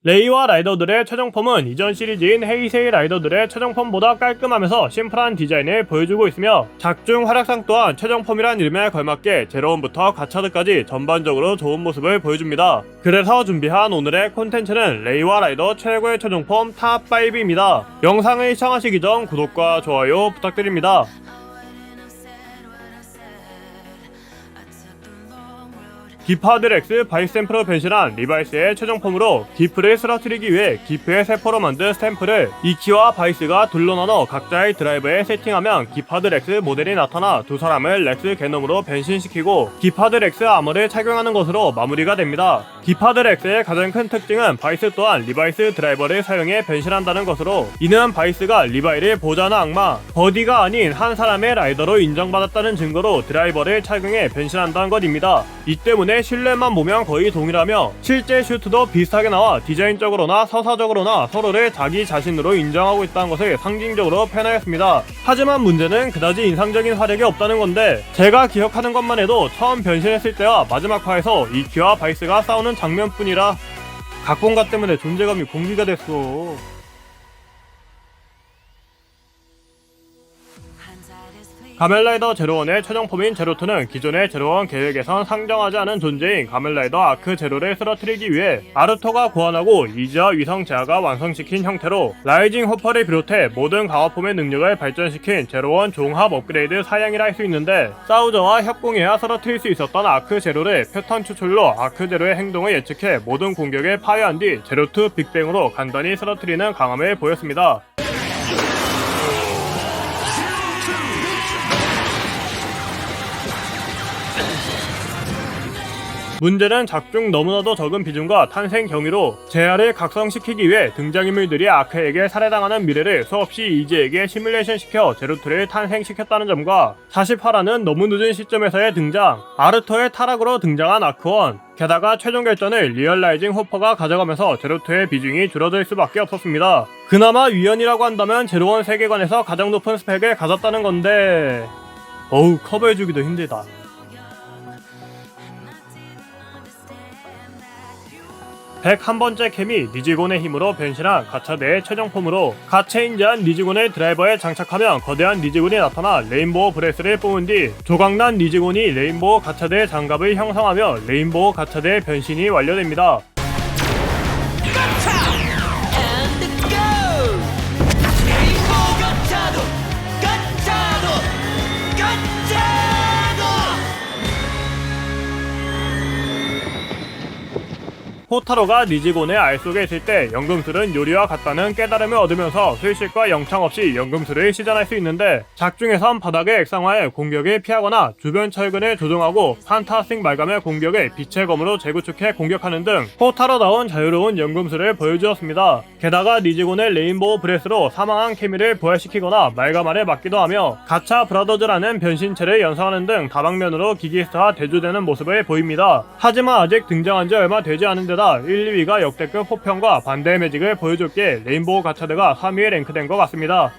레이와 라이더들의 최종폼은 이전 시리즈인 헤이세이 라이더들의 최종폼보다 깔끔하면서 심플한 디자인을 보여주고 있으며 작중 활약상 또한 최종폼이란 이름에 걸맞게 제로원부터 가차드까지 전반적으로 좋은 모습을 보여줍니다. 그래서 준비한 오늘의 콘텐츠는 레이와 라이더 최고의 최종폼 탑5입니다. 영상을 시청하시기 전 구독과 좋아요 부탁드립니다. 기파드 렉스 바이스탬프로 변신한 리바이스의 최종폼으로 기프를 쓰러뜨리기 위해 기프의 세포로 만든 스탬프를 이키와 바이스가 둘로 나눠 각자의 드라이버에 세팅하면 기파드 렉스 모델이 나타나 두 사람을 렉스 게놈으로 변신시키고 기파드 렉스 아머를 착용하는 것으로 마무리가 됩니다. 기파드 렉스의 가장 큰 특징은 바이스 또한 리바이스 드라이버를 사용해 변신한다는 것으로, 이는 바이스가 리바이를 보호하는 악마 버디가 아닌 한 사람의 라이더로 인정받았다는 증거로 드라이버를 착용해 변신한다는 것입니다. 이 때문에 실루엣만 보면 거의 동일하며 실제 슈트도 비슷하게 나와 디자인적으로나 서사적으로나 서로를 자기 자신으로 인정하고 있다는 것을 상징적으로 표현하였습니다. 하지만 문제는 그다지 인상적인 화력이 없다는 건데, 제가 기억하는 것만 해도 처음 변신했을 때와 마지막 화에서 이키와 바이스가 싸우는 장면뿐이라 각본가 때문에 존재감이 공기가 됐어. 가면라이더 제로원의 최종폼인 제로투는 기존의 제로원 계획에선 상정하지 않은 존재인 가면라이더 아크 제로를 쓰러뜨리기 위해 아르토가 고안하고 이지와 위성 제아가 완성시킨 형태로 라이징 호퍼를 비롯해 모든 강화폼의 능력을 발전시킨 제로원 종합 업그레이드 사양이라 할 수 있는데, 사우저와 협공해야 쓰러뜨릴 수 있었던 아크 제로를 패턴 추출로 아크 제로의 행동을 예측해 모든 공격을 파괴한 뒤 제로투 빅뱅으로 간단히 쓰러뜨리는 강함을 보였습니다. 문제는 작중 너무나도 적은 비중과 탄생 경위로 제아를 각성시키기 위해 등장인물들이 아크에게 살해당하는 미래를 수없이 이지에게 시뮬레이션시켜 제로투를 탄생시켰다는 점과 40화라는 너무 늦은 시점에서의 등장, 아르토의 타락으로 등장한 아크원, 게다가 최종 결전을 리얼라이징 호퍼가 가져가면서 제로투의 비중이 줄어들 수밖에 없었습니다. 그나마 위헌이라고 한다면 제로원 세계관에서 가장 높은 스펙을 가졌다는 건데, 어우, 커버해주기도 힘들다. 101번째 캠이 니지곤의 힘으로 변신한 가차대의 최종폼으로, 가체인지한 니지곤의 드라이버에 장착하면 거대한 니지곤이 나타나 레인보우 브레스를 뿜은 뒤 조각난 니지곤이 레인보우 가차대의 장갑을 형성하며 레인보우 가차대의 변신이 완료됩니다. 호타로가 니지곤의 알 속에 있을 때 연금술은 요리와 같다는 깨달음을 얻으면서 술식과 영창 없이 연금술을 시전할 수 있는데, 작중에선 바닥의 액상화에 공격을 피하거나 주변 철근을 조종하고 판타스틱 말감의 공격을 빛의 검으로 재구축해 공격하는 등 호타로다운 자유로운 연금술을 보여주었습니다. 게다가 니지곤의 레인보우 브레스로 사망한 케미를 부활시키거나 말가말에 맞기도 하며 가차 브라더즈라는 변신체를 연상하는 등 다방면으로 기기스타와 대조되는 모습을 보입니다. 하지만 아직 등장한 지 얼마 되지 않은 데다 1, 2위가 역대급 호평과 반대의 매직을 보여줄게 레인보우 가차드가 3위에 랭크된 것 같습니다.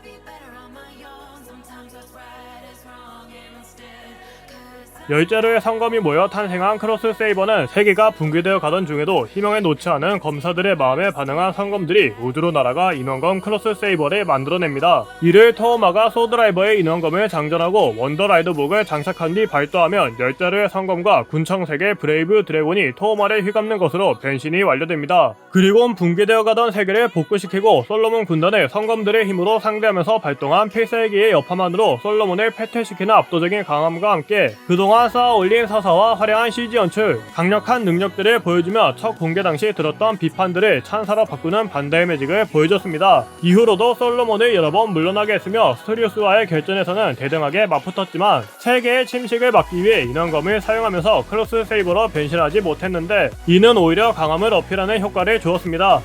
열자루의 성검이 모여 탄생한 크로스 세이버는 세계가 붕괴되어 가던 중에도 희망에 놓지 않은 검사들의 마음에 반응한 성검들이 우주로 날아가 인원검 크로스 세이버를 만들어냅니다. 이를 토오마가 소드라이버의 인원검을 장전하고 원더라이더복을 장착한 뒤 발도하면 열자루의 성검과 군청색의 브레이브 드래곤이 토오마를 휘감는 것으로 변신이 완료됩니다. 그리고 붕괴되어 가던 세계를 복구시키고 솔로몬 군단의 성검들의 힘으로 상대하면서 발동한 필살기의 여파만으로 솔로몬을 패퇴시키는 압도적인 강함과 함께 그동안 쌓아 올린 서사와 화려한 CG 연출, 강력한 능력들을 보여주며 첫 공개 당시 들었던 비판들을 찬사로 바꾸는 반대의 매직을 보여줬습니다. 이후로도 솔로몬을 여러 번 물러나게 했으며 스토리우스와의 결전에서는 대등하게 맞붙었지만 세계의 침식을 막기 위해 인원검을 사용하면서 크로스 세이버로 변신하지 못했는데, 이는 오히려 강함을 어필하는 효과를 주었습니다.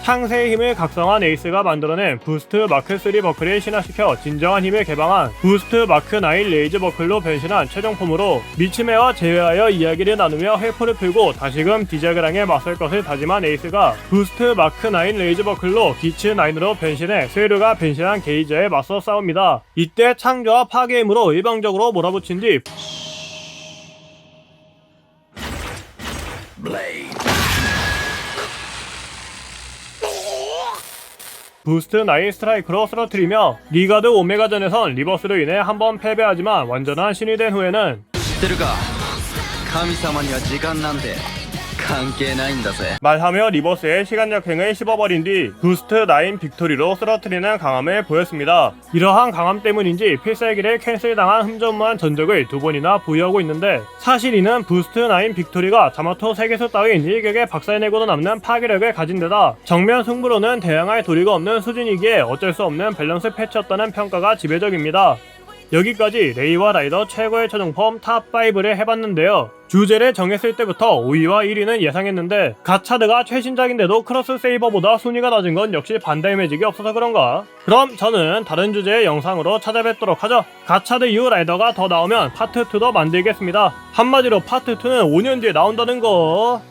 상세의 힘을 각성한 에이스가 만들어낸 부스트 마크3 버클을 신화시켜 진정한 힘을 개방한 부스트 마크9 레이즈 버클로 변신한 최종폼으로 미츠메와 제외하여 이야기를 나누며 회포를 풀고 다시금 디자그랑에 맞설 것을 다짐한 에이스가 부스트 마크9 레이즈 버클로 기츠9으로 변신해 스웨르가 변신한 게이저에 맞서 싸웁니다. 이때 창조와 파괴의 힘으로 일방적으로 몰아붙인 뒤 부스트 9 스트라이크로 쓰러뜨리며 리가드 오메가전에선 리버스로 인해 한번 패배하지만 완전한 신이 된 후에는 知ってるか神様には時間なんて関係ないんだぜ 말하며 리버스의 시간역행을 씹어버린 뒤 부스트 9 빅토리로 쓰러뜨리는 강함을 보였습니다. 이러한 강함 때문인지 필살기를 캔슬당한 흠전무한 전적을 두 번이나 보유하고 있는데 사실 이는 부스트 9 빅토리가 자마토 세계수 따윈 일격에 박살내고도 남는 파괴력을 가진 데다 정면 승부로는 대항할 도리가 없는 수준이기에 어쩔 수 없는 밸런스 패치였다는 평가가 지배적입니다. 여기까지 레이와 라이더 최고의 최종 폼 탑5를 해봤는데요. 주제를 정했을 때부터 5위와 1위는 예상했는데 가차드가 최신작인데도 크로스 세이버보다 순위가 낮은 건 역시 반다이 매직이 없어서 그런가? 그럼 저는 다른 주제의 영상으로 찾아뵙도록 하죠. 가차드 이후 라이더가 더 나오면 파트 2도 만들겠습니다. 한마디로 파트 2는 5년 뒤에 나온다는 거.